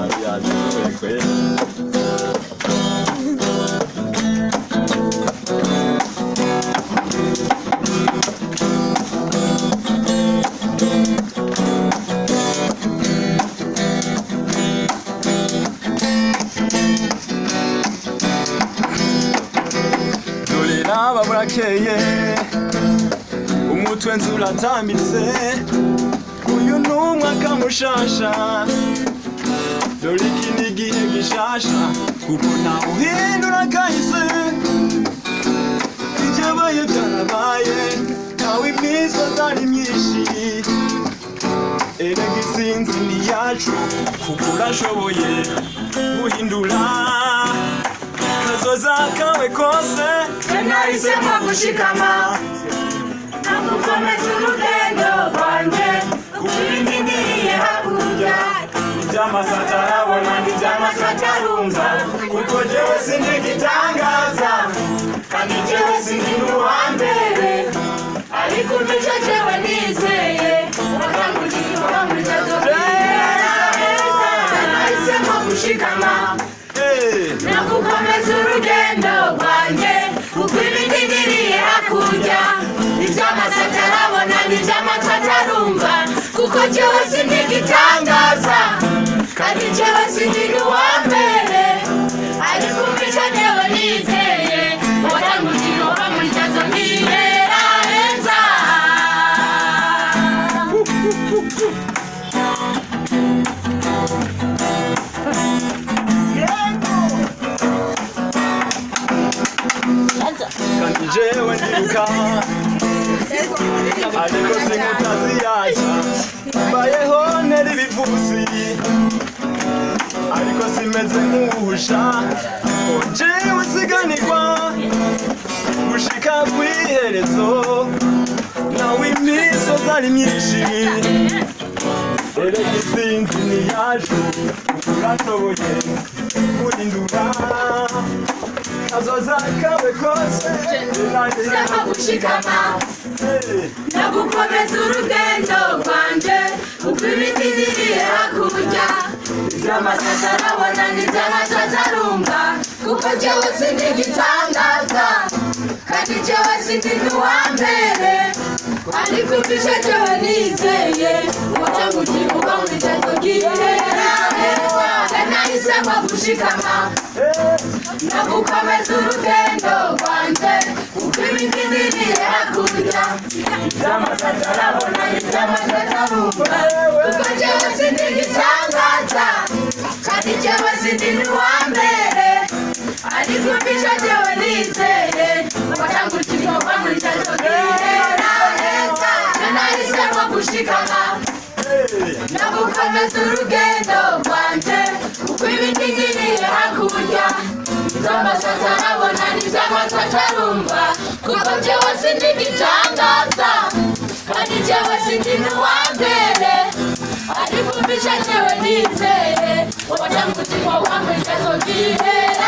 Maria Joekwe. Naba burakeye umutwe nzuratambitse uyu numwaka mushasha dore iki ni igihe gishasha kuko ntawe uhindura kahise ibyabaye byarabaye ntawe imisozi ari myinshi erega isinzi ni yacu kuko urashoboye guhindura kazoza kawe kose nahisemo gushikama nagukomeza urugendo rwanjye kuko ibindi ndiriye hakurya iby'amaso atarabona n'iby'amatwi atarumva kuko jewe sindi igitangaza kandi jewe sindi n'uwambere ariko nicyo jewe nizeye watangujijwe muri jazobera nahisemo gushikama nagukomeza urugendo rwanjye kuko ibindi ndiriye hakurya iby'amaso atarabona n'iby'amatwi atarumva kuko jewe sindi igitangaza kandi jewe sindi n'uwambere ariko nicyo jewe nizeye watangujijwe muri jazobera heza kandi jewe ndiruka ariko sinkutaziyaca mbayeho ntera ibivuzi ariko simeze nk'uhusha ko jewe siganirwa gushika kw'iherezo nawe imisozi ari myinshi erega isinzi ni yacu urashoboye guhindura kazoza kawe kose nahisemo gushikama nagukomeza urugendo rwanjye kuko ibindi ndiriye hakurya iby'amaso atarabona n'iby'amatwi atarumva kuko jewe sindi igitangaza kandi jewe sindi n'uwambere ariko nicyo jewe nizeye watangujijwe muri jazobera heza nahisemo gushikama nagukomeza urugendo rwanjye kuko ibindi ndiriye hakurya iby'amaso atarabona n'iby'amatwi atarumva kuko jewe sindi igitangaza kandi jewe sindi n'uwambere ariko nicyo jewe nizeye watangujijwe muri jazobera heza nahisemo gushikama nagukomeza urugendo rwanjye kuko ibindi ndiriye hakurya iby'amaso atarabona n'iby'amatwi atarumva kuko jewe sindi igitangaza kandi jewe sindi n'uwambere ariko nicyo jewe nizeye watangujijwe muri jazobera